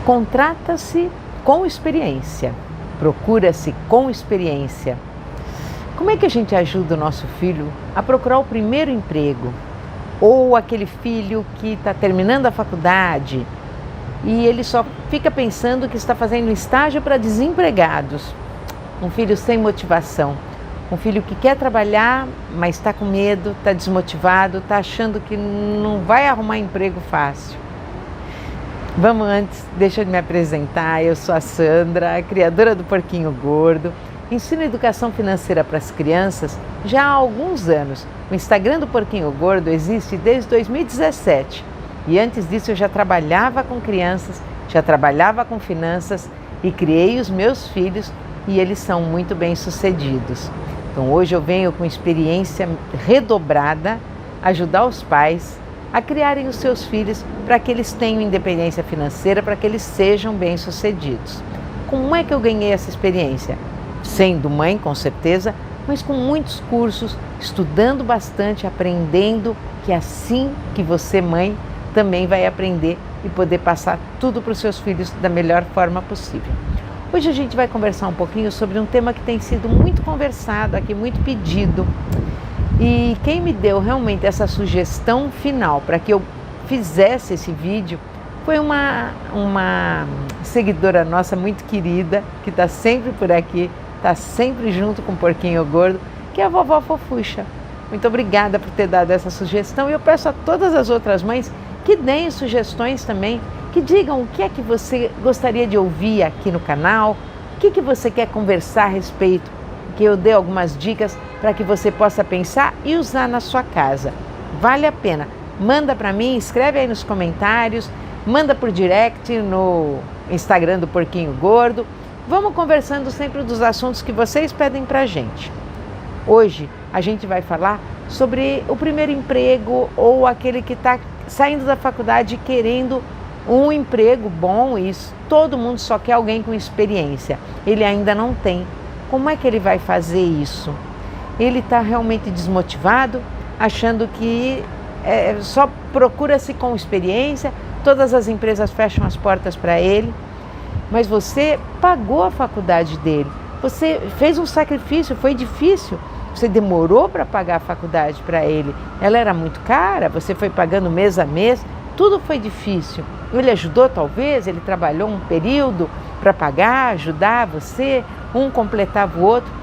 Contrata-se com experiência, procura-se com experiência. Como é que a gente ajuda o nosso filho a procurar o primeiro emprego? Ou aquele filho que está terminando a faculdade e ele só fica pensando que está fazendo estágio para desempregados. Um filho sem motivação, um filho que quer trabalhar, mas está com medo, está desmotivado, está achando que não vai arrumar emprego fácil. Vamos antes, deixa eu me apresentar, eu sou a Sandra, a criadora do Porquinho Gordo. Ensino educação financeira para as crianças já há alguns anos. O Instagram do Porquinho Gordo existe desde 2017 e antes disso eu já trabalhava com crianças, já trabalhava com finanças e criei os meus filhos e eles são muito bem-sucedidos. Então hoje eu venho com experiência redobrada ajudar os pais a criarem os seus filhos para que eles tenham independência financeira, para que eles sejam bem-sucedidos. Como é que eu ganhei essa experiência? Sendo mãe, com certeza, mas com muitos cursos, estudando bastante, aprendendo, que assim que você, mãe, também vai aprender e poder passar tudo para os seus filhos da melhor forma possível. Hoje a gente vai conversar um pouquinho sobre um tema que tem sido muito conversado aqui, muito pedido. E quem me deu realmente essa sugestão final para que eu fizesse esse vídeo foi uma seguidora nossa muito querida, que está sempre por aqui, está sempre junto com o Porquinho Gordo, que é a vovó Fofuxa. Muito obrigada por ter dado essa sugestão e eu peço a todas as outras mães que deem sugestões também, que digam o que é que você gostaria de ouvir aqui no canal, o que você quer conversar a respeito, que eu dê algumas dicas para que você possa pensar e usar na sua casa. Vale a pena. Manda para mim, escreve aí nos comentários, manda por direct no Instagram do Porquinho Gordo. Vamos conversando sempre dos assuntos que vocês pedem para a gente. Hoje a gente vai falar sobre o primeiro emprego ou aquele que está saindo da faculdade querendo um emprego bom. Isso, todo mundo só quer alguém com experiência. Ele ainda não tem. Como é que ele vai fazer isso? Ele está realmente desmotivado, achando que só procura-se com experiência, todas as empresas fecham as portas para ele. Mas você pagou a faculdade dele, você fez um sacrifício, foi difícil, você demorou para pagar a faculdade para ele, ela era muito cara, você foi pagando mês a mês, tudo foi difícil. Ele ajudou talvez, ele trabalhou um período para pagar, ajudar você, um completava o outro.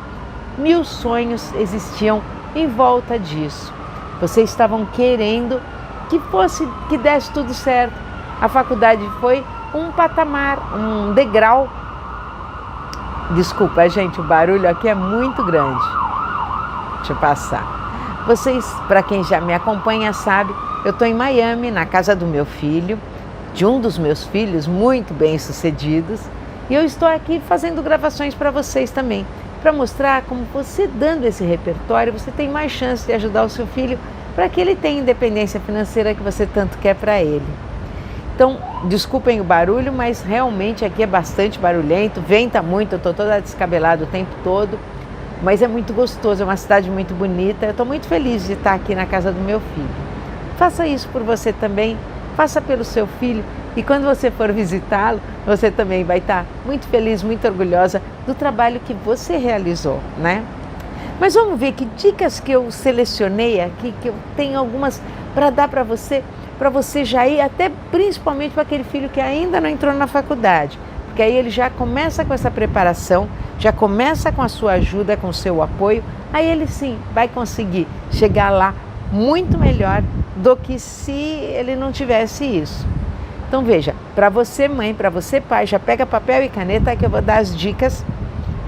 1000 sonhos existiam em volta disso. Vocês estavam querendo que desse tudo certo. A faculdade foi um patamar, um degrau. Desculpa, gente, o barulho aqui é muito grande. Deixa eu passar. Vocês, para quem já me acompanha, sabe, eu estou em Miami, na casa do meu filho, de um dos meus filhos muito bem-sucedidos, e eu estou aqui fazendo gravações para vocês também, para mostrar como você, dando esse repertório, você tem mais chance de ajudar o seu filho para que ele tenha independência financeira que você tanto quer para ele. Então, desculpem o barulho, mas realmente aqui é bastante barulhento, venta muito, eu estou toda descabelada o tempo todo, mas é muito gostoso, é uma cidade muito bonita, eu estou muito feliz de estar aqui na casa do meu filho. Faça isso por você também, faça pelo seu filho e quando você for visitá-lo, você também vai estar muito feliz, muito orgulhosa do trabalho que você realizou, né? Mas vamos ver que dicas que eu selecionei aqui, que eu tenho algumas para dar para você já ir, até principalmente para aquele filho que ainda não entrou na faculdade, porque aí ele já começa com essa preparação, já começa com a sua ajuda, com o seu apoio, aí ele sim vai conseguir chegar lá muito melhor do que se ele não tivesse isso. Então veja, para você mãe, para você pai, já pega papel e caneta que eu vou dar as dicas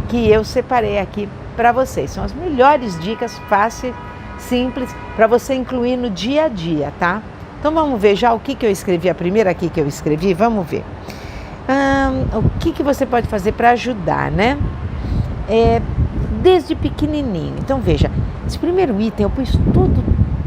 que eu separei aqui para vocês. São as melhores dicas, fáceis, simples, para você incluir no dia a dia, tá? Então vamos ver já o que eu escrevi, a primeira aqui que eu escrevi, vamos ver. O que você pode fazer para ajudar, né? Desde pequenininho. Então veja, esse primeiro item eu pus tudo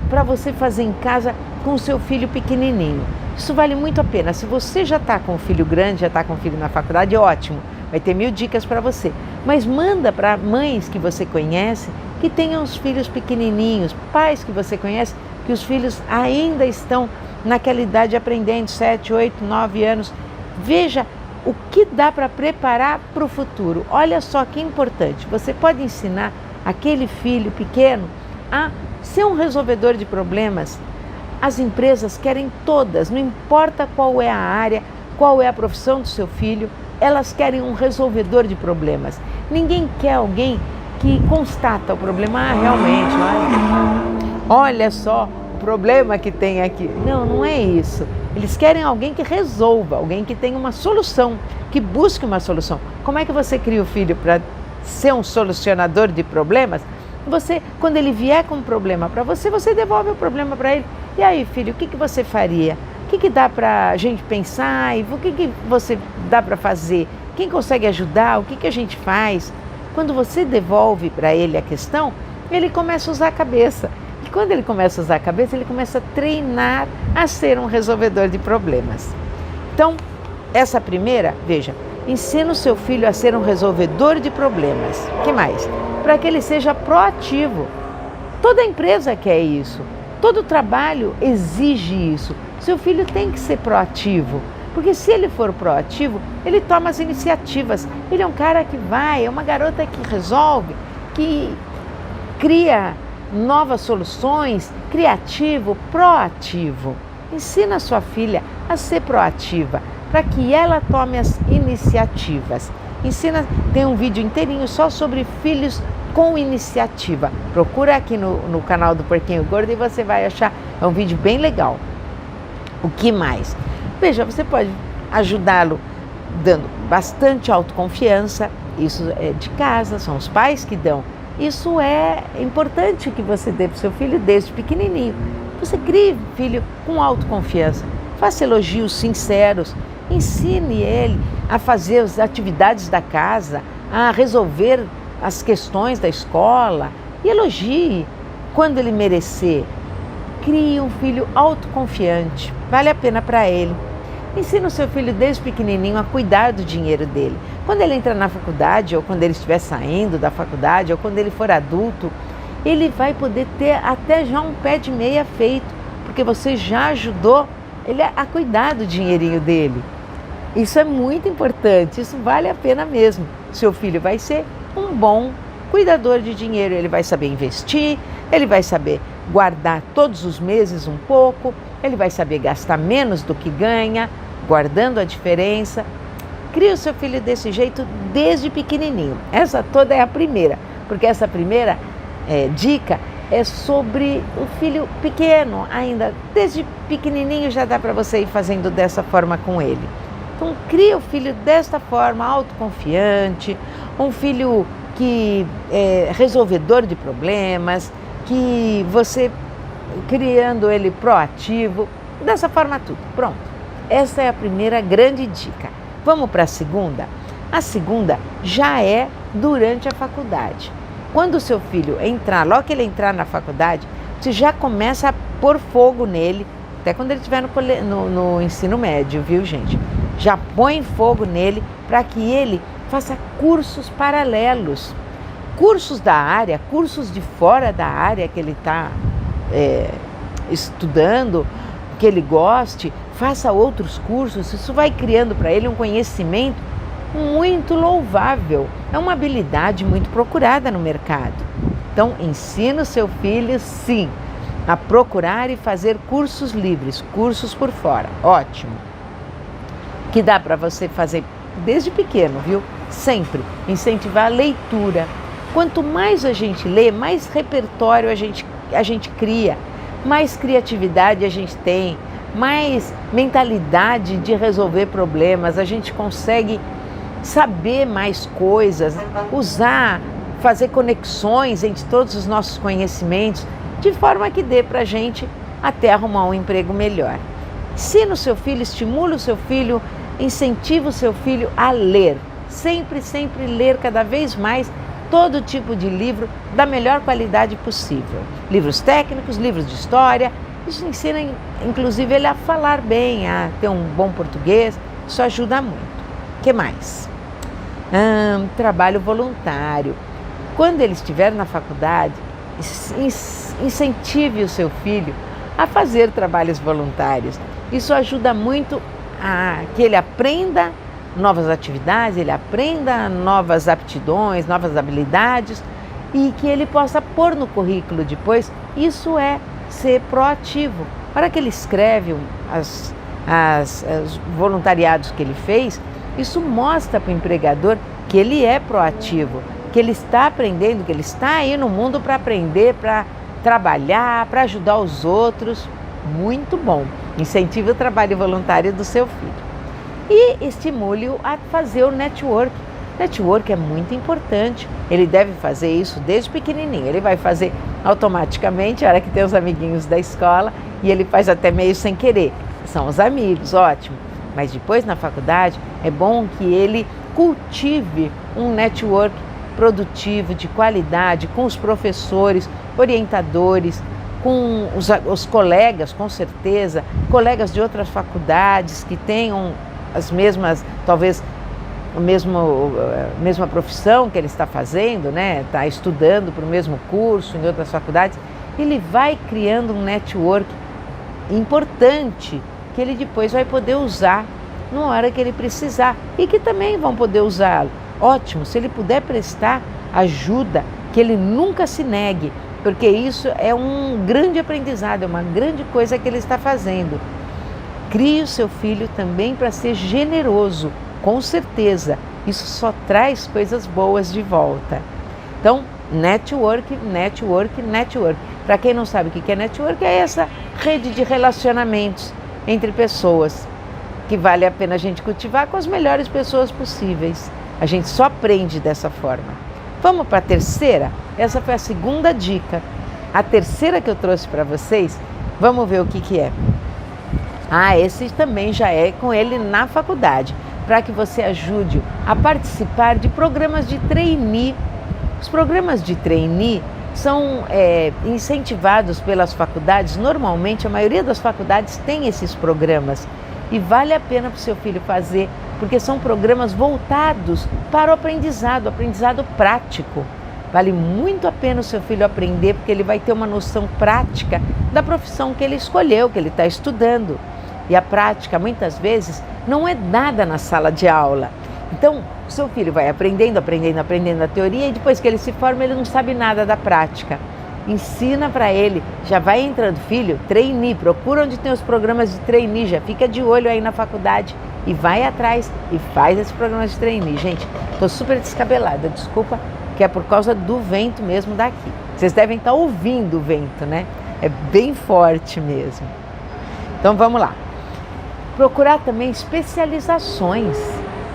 para você fazer em casa com o seu filho pequenininho. Isso vale muito a pena. Se você já está com o filho grande, já está com o filho na faculdade, ótimo. Vai ter 1000 dicas para você. Mas manda para mães que você conhece, que tenham os filhos pequenininhos, pais que você conhece, que os filhos ainda estão naquela idade aprendendo, 7, 8, 9 anos. Veja o que dá para preparar para o futuro. Olha só que importante, você pode ensinar aquele filho pequeno a ser um resolvedor de problemas. As empresas querem todas, não importa qual é a área, qual é a profissão do seu filho, elas querem um resolvedor de problemas. Ninguém quer alguém que constata o problema, realmente, olha só o problema que tem aqui. Não, não é isso. Eles querem alguém que resolva, alguém que tenha uma solução, que busque uma solução. Como é que você cria o filho para ser um solucionador de problemas? Você, quando ele vier com um problema para você, você devolve o problema para ele. E aí, filho, o que você faria? O que dá para a gente pensar? E o que você dá para fazer? Quem consegue ajudar? O que a gente faz? Quando você devolve para ele a questão, ele começa a usar a cabeça. E quando ele começa a usar a cabeça, ele começa a treinar a ser um resolvedor de problemas. Então, essa primeira, veja, ensina o seu filho a ser um resolvedor de problemas. O que mais? Para que ele seja proativo. Toda empresa quer isso. Todo trabalho exige isso. Seu filho tem que ser proativo. Porque se ele for proativo, ele toma as iniciativas. Ele é um cara que vai, é uma garota que resolve, que cria novas soluções, criativo, proativo. Ensina a sua filha a ser proativa, para que ela tome as iniciativas. Tem um vídeo inteirinho só sobre filhos com iniciativa. Procura aqui no canal do Porquinho Gordo e você vai achar, é um vídeo bem legal. O que mais? Veja, você pode ajudá-lo dando bastante autoconfiança, isso é de casa, são os pais que dão. Isso é importante que você dê para o seu filho desde pequenininho. Você crie filho com autoconfiança, faça elogios sinceros, ensine ele a fazer as atividades da casa, a resolver as questões da escola e elogie quando ele merecer. Crie um filho autoconfiante, vale a pena para ele. Ensina o seu filho desde pequenininho a cuidar do dinheiro dele. Quando ele entrar na faculdade, ou quando ele estiver saindo da faculdade, ou quando ele for adulto, ele vai poder ter até já um pé de meia feito, porque você já ajudou ele a cuidar do dinheirinho dele. Isso é muito importante, isso vale a pena mesmo. Seu filho vai ser um bom cuidador de dinheiro, ele vai saber investir, ele vai saber guardar todos os meses um pouco, ele vai saber gastar menos do que ganha, guardando a diferença. Crie o seu filho desse jeito desde pequenininho. Essa toda é a primeira, porque essa primeira dica é sobre o filho pequeno ainda. Desde pequenininho já dá para você ir fazendo dessa forma com ele. Então, cria o filho desta forma, autoconfiante, um filho que é resolvedor de problemas, que você criando ele proativo, dessa forma tudo. Pronto, essa é a primeira grande dica. Vamos para a segunda? A segunda já é durante a faculdade. Quando o seu filho entrar, logo que ele entrar na faculdade, você já começa a pôr fogo nele, até quando ele estiver no ensino médio, viu, gente? Já põe fogo nele para que ele faça cursos paralelos. Cursos da área, cursos de fora da área que ele está estudando, que ele goste, faça outros cursos. Isso vai criando para ele um conhecimento muito louvável. É uma habilidade muito procurada no mercado. Então, ensina o seu filho, sim, a procurar e fazer cursos livres, cursos por fora. Ótimo. Que dá para você fazer desde pequeno, viu? Sempre incentivar a leitura. Quanto mais a gente lê, mais repertório a gente cria, mais criatividade a gente tem, mais mentalidade de resolver problemas, a gente consegue saber mais coisas, fazer conexões entre todos os nossos conhecimentos, de forma que dê para a gente até arrumar um emprego melhor. Ensina o seu filho, estimula o seu filho, incentiva o seu filho a ler. Sempre, sempre ler cada vez mais todo tipo de livro da melhor qualidade possível. Livros técnicos, livros de história, isso ensina inclusive ele a falar bem, a ter um bom português, isso ajuda muito. O que mais? Trabalho voluntário. Quando ele estiver na faculdade, incentive o seu filho a fazer trabalhos voluntários. Isso ajuda muito que ele aprenda novas atividades, ele aprenda novas aptidões, novas habilidades e que ele possa pôr no currículo depois. Isso é ser proativo. Na hora que ele escreve os voluntariados que ele fez, isso mostra para o empregador que ele é proativo, que ele está aprendendo, que ele está aí no mundo para aprender, para trabalhar, para ajudar os outros. Muito bom. Incentive o trabalho voluntário do seu filho. E estimule-o a fazer o network. Network é muito importante. Ele deve fazer isso desde pequenininho. Ele vai fazer automaticamente, a hora que tem os amiguinhos da escola, e ele faz até meio sem querer. São os amigos, ótimo. Mas depois na faculdade é bom que ele cultive um network produtivo, de qualidade, com os professores, orientadores, com os colegas, com certeza, colegas de outras faculdades que tenham as mesmas, talvez a mesma profissão que ele está fazendo, né? Está estudando para o mesmo curso em outras faculdades. Ele vai criando um network importante que ele depois vai poder usar na hora que ele precisar e que também vão poder usá-lo. Ótimo, se ele puder prestar ajuda, que ele nunca se negue, porque isso é um grande aprendizado, é uma grande coisa que ele está fazendo. Crie o seu filho também para ser generoso, com certeza. Isso só traz coisas boas de volta. Então, network, network, network. Para quem não sabe o que é network, é essa rede de relacionamentos entre pessoas que vale a pena a gente cultivar com as melhores pessoas possíveis. A gente só aprende dessa forma. Vamos para a terceira? Essa foi a segunda dica. A terceira que eu trouxe para vocês, vamos ver o que é. Esse também já é com ele na faculdade, para que você ajude a participar de programas de trainee. Os programas de trainee são incentivados pelas faculdades. Normalmente, a maioria das faculdades tem esses programas e vale a pena para o seu filho fazer, porque são programas voltados para o aprendizado prático. Vale muito a pena o seu filho aprender, porque ele vai ter uma noção prática da profissão que ele escolheu, que ele está estudando. E a prática, muitas vezes, não é dada na sala de aula. Então, o seu filho vai aprendendo a teoria e depois que ele se forma, ele não sabe nada da prática. Ensina para ele, já vai entrando, filho, trainee, procura onde tem os programas de trainee, já fica de olho aí na faculdade e vai atrás e faz esse programa de trainee. Gente, estou super descabelada, desculpa, que é por causa do vento mesmo daqui. Vocês devem estar ouvindo o vento, né? É bem forte mesmo. Então vamos lá. Procurar também especializações.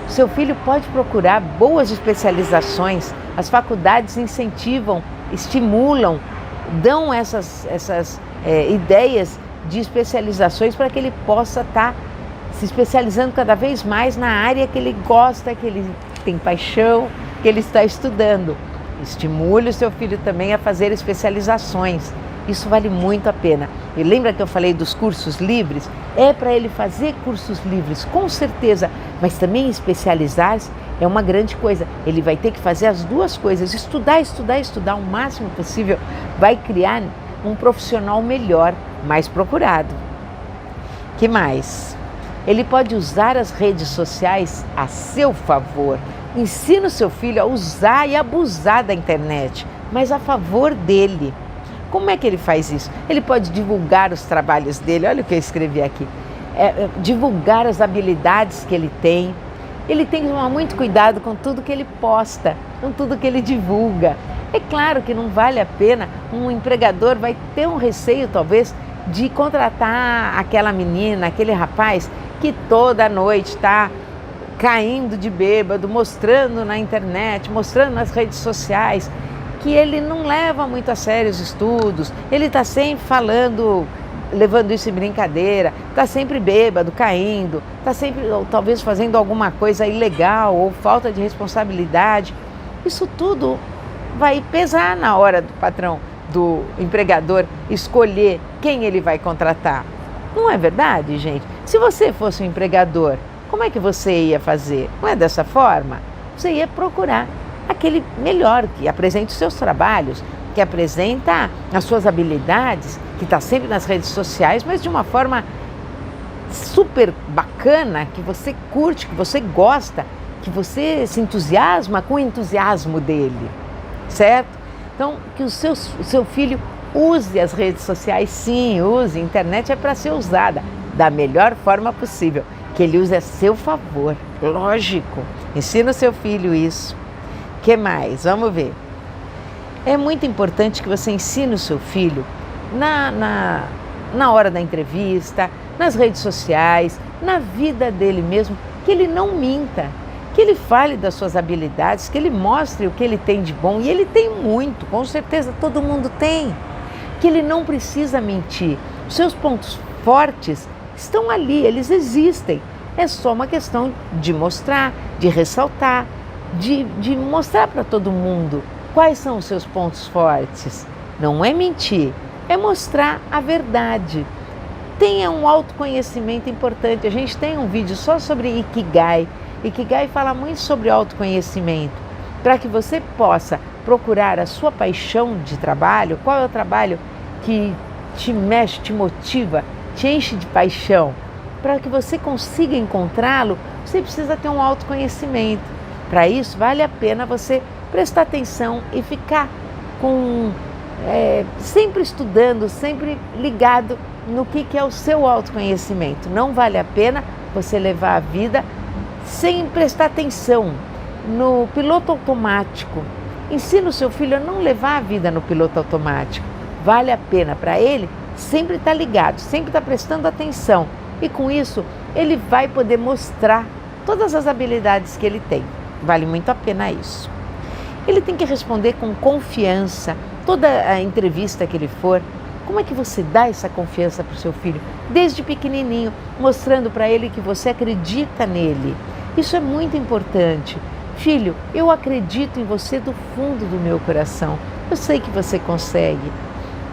Seu filho pode procurar boas especializações. As faculdades incentivam, estimulam, dão essas ideias de especializações para que ele possa estar se especializando cada vez mais na área que ele gosta, que ele tem paixão, que ele está estudando. Estimule o seu filho também a fazer especializações. Isso vale muito a pena. E lembra que eu falei dos cursos livres? É para ele fazer cursos livres, com certeza, mas também especializar-se é uma grande coisa. Ele vai ter que fazer as duas coisas, estudar o máximo possível, vai criar um profissional melhor, mais procurado. Que mais? Ele pode usar as redes sociais a seu favor. Ensina o seu filho a usar e abusar da internet, mas a favor dele. Como é que ele faz isso? Ele pode divulgar os trabalhos dele, olha o que eu escrevi aqui, divulgar as habilidades que ele tem. Ele tem que tomar muito cuidado com tudo que ele posta, com tudo que ele divulga. É claro que não vale a pena, um empregador vai ter um receio talvez de contratar aquela menina, aquele rapaz que toda noite está caindo de bêbado, mostrando na internet, mostrando nas redes sociais, que ele não leva muito a sério os estudos, ele está sempre falando, levando isso em brincadeira, está sempre bêbado, caindo, está sempre talvez fazendo alguma coisa ilegal ou falta de responsabilidade. Isso tudo vai pesar na hora do patrão, do empregador, escolher quem ele vai contratar. Não é verdade, gente? Se você fosse um empregador, como é que você ia fazer? Não é dessa forma? Você ia procurar aquele melhor, que apresente os seus trabalhos, que apresenta as suas habilidades, que está sempre nas redes sociais, mas de uma forma super bacana, que você curte, que você gosta, que você se entusiasma com o entusiasmo dele, certo? Então, que o seu filho use as redes sociais, sim, use. A internet é para ser usada da melhor forma possível, que ele use a seu favor, lógico. Ensina o seu filho isso. O que mais? Vamos ver. É muito importante que você ensine o seu filho na hora da entrevista, nas redes sociais, na vida dele mesmo, que ele não minta, que ele fale das suas habilidades, que ele mostre o que ele tem de bom, e ele tem muito, com certeza todo mundo tem, que ele não precisa mentir. Os seus pontos fortes estão ali, eles existem, é só uma questão de mostrar, de ressaltar, de mostrar para todo mundo quais são os seus pontos fortes. Não é mentir, é mostrar a verdade. Tenha um autoconhecimento importante. A gente tem um vídeo só sobre Ikigai. Ikigai fala muito sobre autoconhecimento, para que você possa procurar a sua paixão de trabalho. Qual é o trabalho que te mexe, te motiva, te enche de paixão? Para que você consiga encontrá-lo, você precisa ter um autoconhecimento. Para isso, vale a pena você prestar atenção e ficar sempre estudando, sempre ligado no que é o seu autoconhecimento. Não vale a pena você levar a vida sem prestar atenção no piloto automático. Ensina o seu filho a não levar a vida no piloto automático. Vale a pena para ele sempre estar ligado, sempre estar prestando atenção. E com isso, ele vai poder mostrar todas as habilidades que ele tem. Vale muito a pena isso. Ele tem que responder com confiança. Toda a entrevista que ele for, como é que você dá essa confiança para o seu filho? Desde pequenininho, mostrando para ele que você acredita nele. Isso é muito importante. Filho, eu acredito em você do fundo do meu coração. Eu sei que você consegue.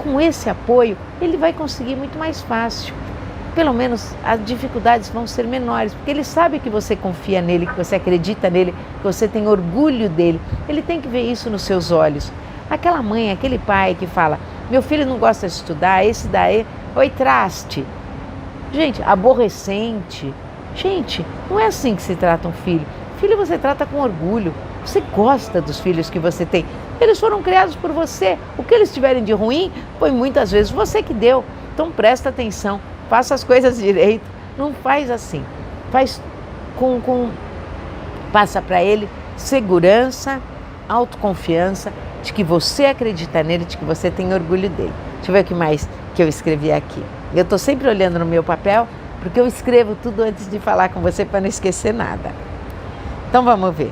Com esse apoio, ele vai conseguir muito mais fácil. Pelo menos as dificuldades vão ser menores, porque ele sabe que você confia nele, que você acredita nele, que você tem orgulho dele. Ele tem que ver isso nos seus olhos. Aquela mãe, aquele pai que fala, meu filho não gosta de estudar, esse daí, oi traste. Gente, aborrecente. Gente, não é assim que se trata um filho. Filho você trata com orgulho. Você gosta dos filhos que você tem. Eles foram criados por você. O que eles tiverem de ruim, foi muitas vezes você que deu. Então presta atenção, faça as coisas direito. Não faz assim. Faz passa para ele segurança, autoconfiança, de que você acredita nele, de que você tem orgulho dele. Deixa eu ver o que mais que eu escrevi aqui. Eu estou sempre olhando no meu papel, porque eu escrevo tudo antes de falar com você para não esquecer nada. Então vamos ver.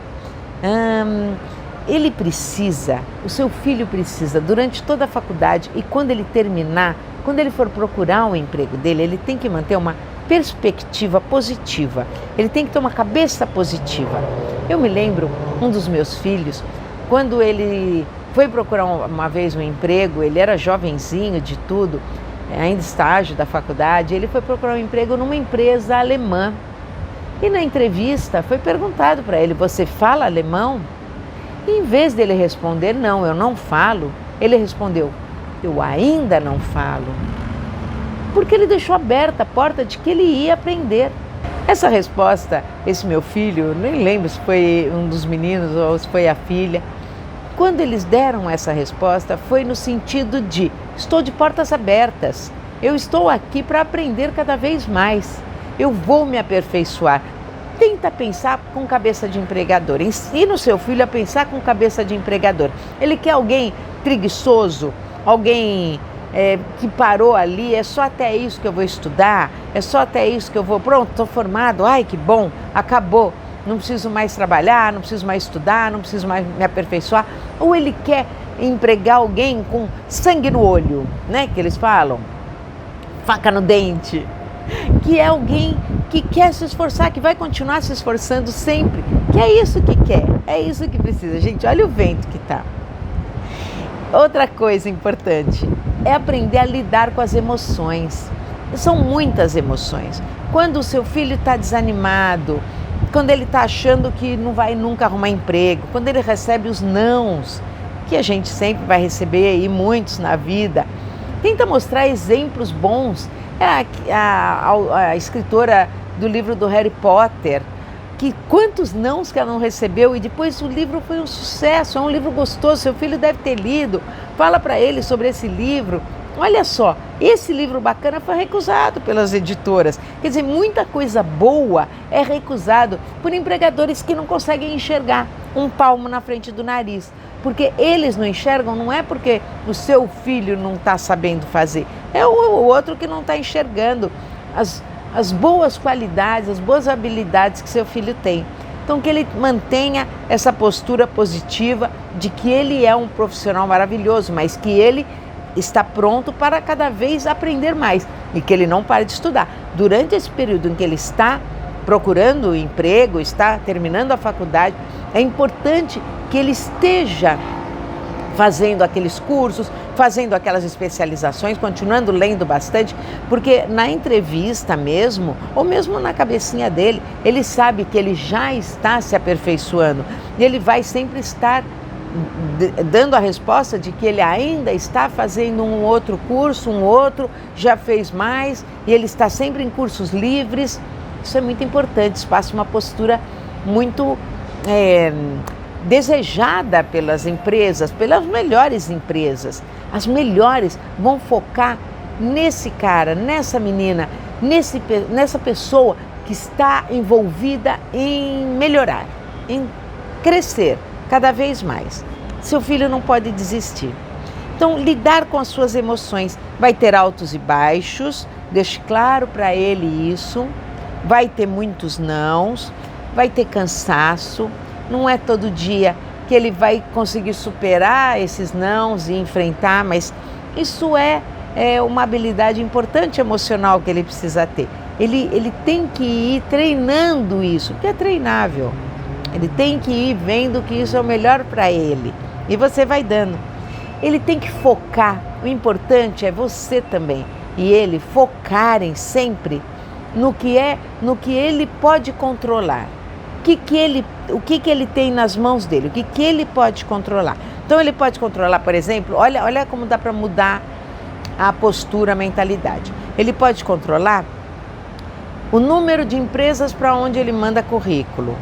O seu filho precisa, durante toda a faculdade e quando ele terminar, quando ele for procurar um emprego dele, ele tem que manter uma perspectiva positiva. Ele tem que ter uma cabeça positiva. Eu me lembro, um dos meus filhos, quando ele foi procurar uma vez um emprego, ele era jovenzinho de tudo, ainda estágio da faculdade, ele foi procurar um emprego numa empresa alemã. E na entrevista foi perguntado para ele, você fala alemão? E em vez dele responder, não, eu não falo, ele respondeu, eu ainda não falo. Porque ele deixou aberta a porta de que ele ia aprender. Essa resposta, esse meu filho, nem lembro se foi um dos meninos ou se foi a filha, quando eles deram essa resposta, foi no sentido de, estou de portas abertas, eu estou aqui para aprender cada vez mais, eu vou me aperfeiçoar. Tenta pensar com cabeça de empregador, ensina o seu filho a pensar com cabeça de empregador. Ele quer alguém preguiçoso, alguém que parou ali, é só até isso que eu vou estudar, é só até isso que eu vou, pronto, estou formado, ai que bom, acabou. Não preciso mais trabalhar, não preciso mais estudar, não preciso mais me aperfeiçoar. Ou ele quer empregar alguém com sangue no olho, né? Que eles falam, faca no dente. Que é alguém que quer se esforçar, que vai continuar se esforçando sempre. Que é isso que quer, é isso que precisa. Gente, olha o vento que tá. Outra coisa importante é aprender a lidar com as emoções. São muitas emoções. Quando o seu filho está desanimado, quando ele está achando que não vai nunca arrumar emprego, quando ele recebe os nãos, que a gente sempre vai receber aí muitos na vida, tenta mostrar exemplos bons É a escritora do livro do Harry Potter, que quantos nãos que ela não recebeu e depois o livro foi um sucesso, é um livro gostoso, seu filho deve ter lido, fala para ele sobre esse livro. Olha só, esse livro bacana foi recusado pelas editoras. Quer dizer, muita coisa boa é recusado por empregadores que não conseguem enxergar um palmo na frente do nariz. Porque eles não enxergam, não é porque o seu filho não está sabendo fazer, é o outro que não está enxergando as boas qualidades, as boas habilidades que seu filho tem. Então, que ele mantenha essa postura positiva de que ele é um profissional maravilhoso, mas que ele está pronto para cada vez aprender mais e que ele não pare de estudar. Durante esse período em que ele está procurando emprego, está terminando a faculdade, é importante que ele esteja fazendo aqueles cursos, fazendo aquelas especializações, continuando lendo bastante, porque na entrevista mesmo, ou mesmo na cabecinha dele, ele sabe que ele já está se aperfeiçoando e ele vai sempre estar dando a resposta de que ele ainda está fazendo um outro curso, um outro, já fez mais, e ele está sempre em cursos livres. Isso é muito importante, isso passa uma postura muito desejada pelas empresas, pelas melhores empresas. As melhores vão focar nesse cara, nessa menina, nessa pessoa que está envolvida em melhorar, em crescer cada vez mais. Seu filho não pode desistir. Então, lidar com as suas emoções, vai ter altos e baixos, deixe claro para ele isso, vai ter muitos nãos, vai ter cansaço, não é todo dia que ele vai conseguir superar esses nãos e enfrentar, mas isso é uma habilidade importante emocional que ele precisa ter. Ele tem que ir treinando isso, porque é treinável. Ele tem que ir vendo que isso é o melhor para ele. E você vai dando. Ele tem que focar. O importante é você também e ele focarem sempre no que ele pode controlar. O que ele tem nas mãos dele, o que ele pode controlar. Então ele pode controlar, por exemplo, olha como dá para mudar a postura, a mentalidade. Ele pode controlar o número de empresas para onde ele manda currículo.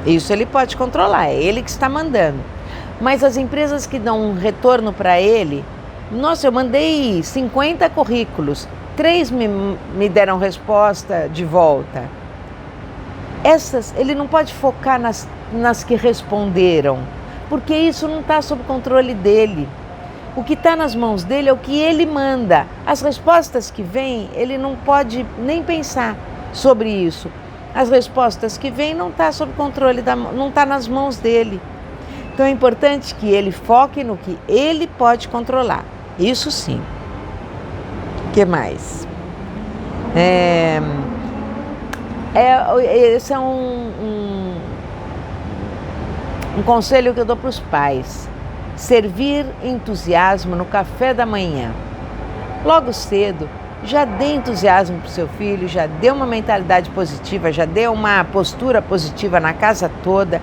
Isso ele pode controlar, é ele que está mandando. Mas as empresas que dão um retorno para ele, nossa, eu mandei 50 currículos, 3 me deram resposta de volta. Essas, ele não pode focar nas que responderam, porque isso não está sob controle dele. O que está nas mãos dele é o que ele manda. As respostas que vêm, ele não pode nem pensar sobre isso. As respostas que vêm não está sob controle, não está nas mãos dele. Então é importante que ele foque no que ele pode controlar. Isso sim. O que mais? Esse é um conselho que eu dou para os pais. Servir entusiasmo no café da manhã. Logo cedo, já dê entusiasmo para o seu filho, já dê uma mentalidade positiva, já dê uma postura positiva na casa toda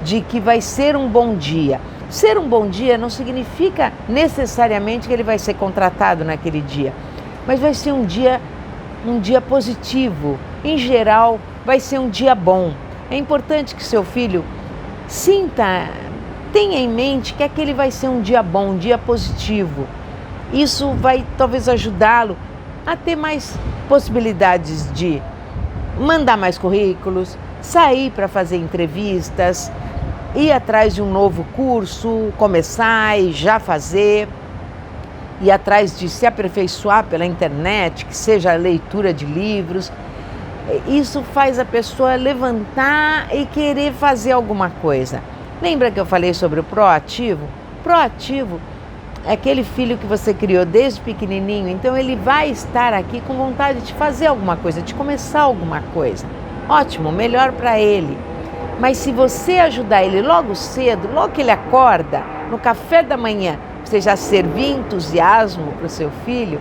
de que vai ser um bom dia. Ser um bom dia não significa necessariamente que ele vai ser contratado naquele dia, mas vai ser um dia positivo. Em geral, vai ser um dia bom. É importante que seu filho tenha em mente que aquele vai ser um dia bom, um dia positivo. Isso vai talvez ajudá-lo a ter mais possibilidades de mandar mais currículos, sair para fazer entrevistas, ir atrás de um novo curso, começar e já fazer, ir atrás de se aperfeiçoar pela internet, que seja a leitura de livros. Isso faz a pessoa levantar e querer fazer alguma coisa. Lembra que eu falei sobre o proativo? Proativo é aquele filho que você criou desde pequenininho, então ele vai estar aqui com vontade de fazer alguma coisa, de começar alguma coisa. Ótimo, melhor para ele. Mas se você ajudar ele logo cedo, logo que ele acorda, no café da manhã, você já servir entusiasmo para o seu filho,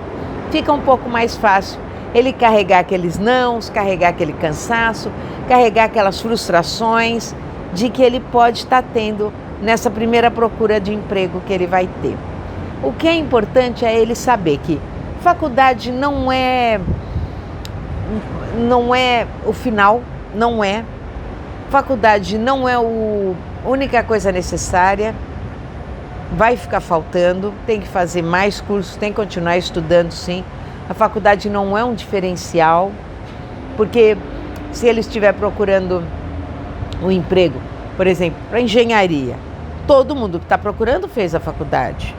fica um pouco mais fácil ele carregar aqueles nãos, carregar aquele cansaço, carregar aquelas frustrações de que ele pode estar tendo nessa primeira procura de emprego que ele vai ter. O que é importante é ele saber que Faculdade não é o final, não é. Faculdade não é a única coisa necessária. Vai ficar faltando, tem que fazer mais cursos, tem que continuar estudando, sim. A faculdade não é um diferencial, porque se ele estiver procurando um emprego, por exemplo, para engenharia, todo mundo que está procurando fez a faculdade.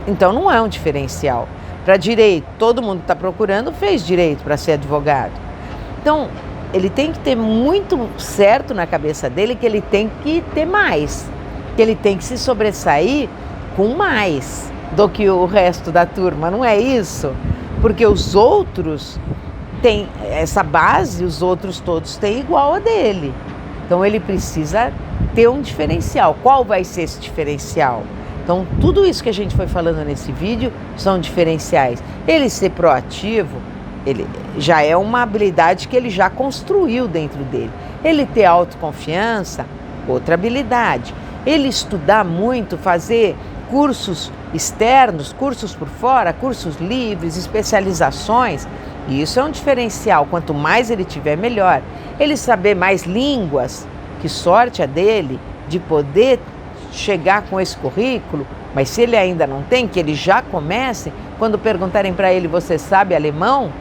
Então não é um diferencial. Para direito, todo mundo que está procurando fez direito para ser advogado. Então, ele tem que ter muito certo na cabeça dele que ele tem que ter mais, que ele tem que se sobressair com mais do que o resto da turma, não é isso? Porque os outros têm essa base, os outros todos têm igual a dele. Então ele precisa ter um diferencial. Qual vai ser esse diferencial? Então tudo isso que a gente foi falando nesse vídeo são diferenciais. Ele ser proativo, ele já é uma habilidade que ele já construiu dentro dele. Ele ter autoconfiança, outra habilidade. Ele estudar muito, fazer cursos externos, cursos por fora, cursos livres, especializações, isso é um diferencial. Quanto mais ele tiver, melhor. Ele saber mais línguas, que sorte a dele de poder chegar com esse currículo, mas se ele ainda não tem, que ele já comece, quando perguntarem para ele, você sabe alemão?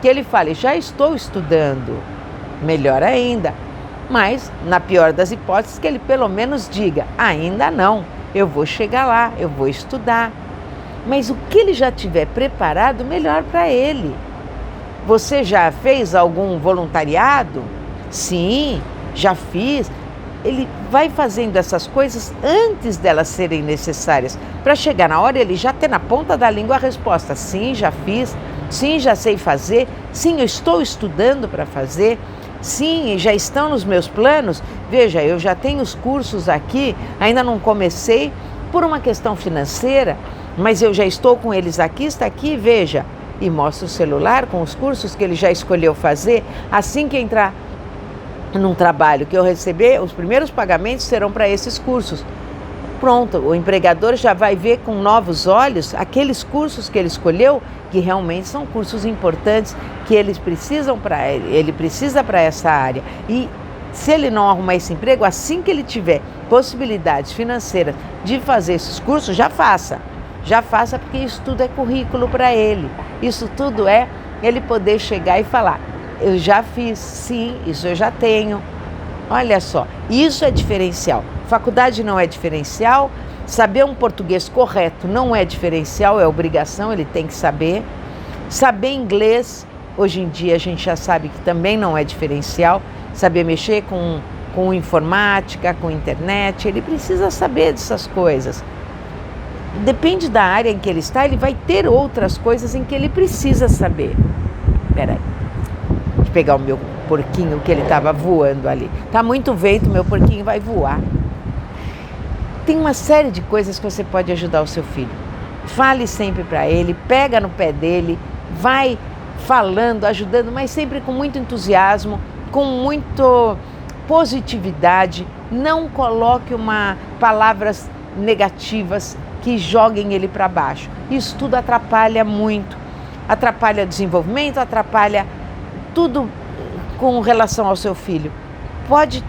Que ele fale, já estou estudando, melhor ainda. Mas, na pior das hipóteses, que ele pelo menos diga, ainda não, eu vou chegar lá, eu vou estudar. Mas o que ele já tiver preparado, melhor para ele. Você já fez algum voluntariado? Sim, já fiz. Ele vai fazendo essas coisas antes delas serem necessárias, para chegar na hora ele já ter na ponta da língua a resposta. Sim, já fiz. Sim, já sei fazer. Sim, eu estou estudando para fazer. Sim, já estão nos meus planos. Veja, eu já tenho os cursos aqui, ainda não comecei por uma questão financeira, mas eu já estou com eles aqui, está aqui, veja. E mostra o celular com os cursos que ele já escolheu fazer. Assim que entrar num trabalho que eu receber, os primeiros pagamentos serão para esses cursos. Pronto, o empregador já vai ver com novos olhos aqueles cursos que ele escolheu, que realmente são cursos importantes, que ele precisa para essa área. E se ele não arrumar esse emprego, assim que ele tiver possibilidades financeiras de fazer esses cursos, já faça. Já faça, porque isso tudo é currículo para ele. Isso tudo é ele poder chegar e falar, eu já fiz, sim, isso eu já tenho. Olha só, isso é diferencial. Faculdade não é diferencial, saber um português correto não é diferencial, é obrigação, ele tem que saber. Saber inglês, hoje em dia a gente já sabe que também não é diferencial. Saber mexer com informática, com internet, ele precisa saber dessas coisas. Depende da área em que ele está, ele vai ter outras coisas em que ele precisa saber. Espera aí, deixa eu pegar o meu porquinho que ele estava voando ali. Tá muito vento, meu porquinho vai voar. Tem uma série de coisas que você pode ajudar o seu filho. Fale sempre para ele, pega no pé dele, vai falando, ajudando, mas sempre com muito entusiasmo, com muita positividade. Não coloque palavras negativas que joguem ele para baixo. Isso tudo atrapalha muito. Atrapalha o desenvolvimento, atrapalha tudo com relação ao seu filho. Pode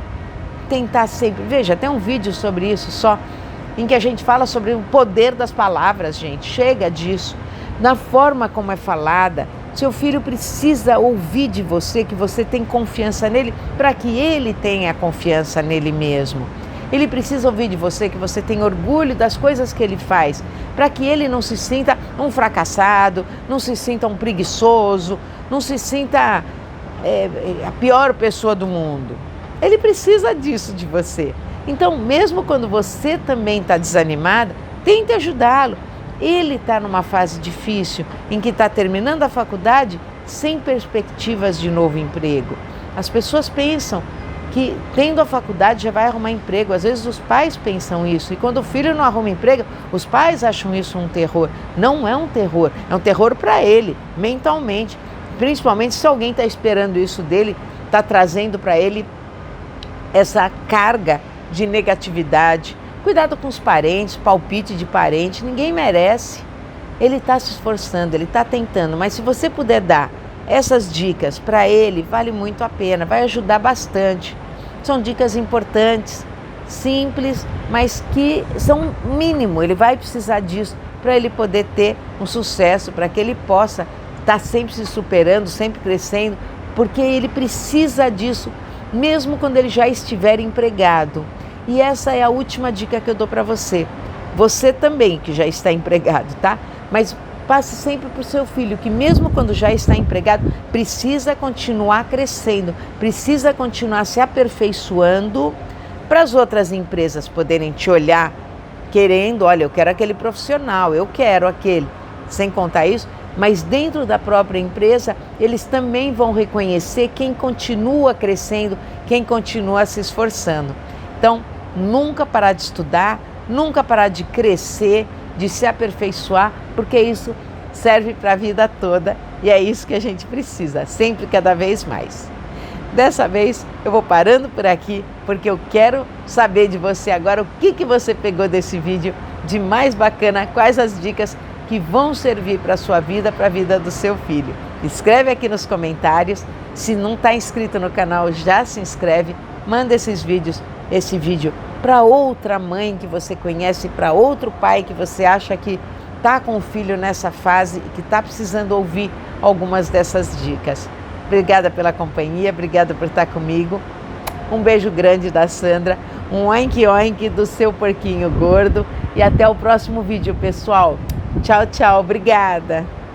tentar sempre. Veja, tem um vídeo sobre isso só, em que a gente fala sobre o poder das palavras, gente. Chega disso. Na forma como é falada, seu filho precisa ouvir de você que você tem confiança nele, para que ele tenha confiança nele mesmo. Ele precisa ouvir de você que você tem orgulho das coisas que ele faz, para que ele não se sinta um fracassado, não se sinta um preguiçoso, não se sinta a pior pessoa do mundo. Ele precisa disso de você. Então, mesmo quando você também está desanimada, tente ajudá-lo. Ele está numa fase difícil, em que está terminando a faculdade sem perspectivas de novo emprego. As pessoas pensam que tendo a faculdade já vai arrumar emprego. Às vezes os pais pensam isso, e quando o filho não arruma emprego, os pais acham isso um terror. Não é um terror, é um terror para ele, mentalmente. Principalmente se alguém está esperando isso dele, está trazendo para ele essa carga de negatividade. Cuidado com os parentes, palpite de parente, ninguém merece. ele está se esforçando, ele está tentando, mas se você puder dar essas dicas para ele, vale muito a pena, vai ajudar bastante. São dicas importantes, simples, mas que são mínimo, ele vai precisar disso para ele poder ter um sucesso, para que ele possa estar sempre se superando, sempre crescendo, porque ele precisa disso, mesmo quando ele já estiver empregado. E essa é a última dica que eu dou para você. Você também, que já está empregado, tá? Mas passe sempre para o seu filho, que mesmo quando já está empregado, precisa continuar crescendo, precisa continuar se aperfeiçoando para as outras empresas poderem te olhar querendo, olha, eu quero aquele profissional, eu quero aquele, sem contar isso, mas dentro da própria empresa, eles também vão reconhecer quem continua crescendo, quem continua se esforçando. Então, nunca parar de estudar, nunca parar de crescer, de se aperfeiçoar, porque isso serve para a vida toda e é isso que a gente precisa, sempre cada vez mais. Dessa vez eu vou parando por aqui, porque eu quero saber de você agora o que você pegou desse vídeo de mais bacana, quais as dicas que vão servir para a sua vida, para a vida do seu filho. Escreve aqui nos comentários, se não está inscrito no canal, já se inscreve, manda esse vídeo para outra mãe que você conhece, para outro pai que você acha que está com o filho nessa fase e que está precisando ouvir algumas dessas dicas. Obrigada pela companhia, obrigada por estar comigo. Um beijo grande da Sandra, um oink oink do seu porquinho gordo e até o próximo vídeo, pessoal. Tchau, tchau, obrigada.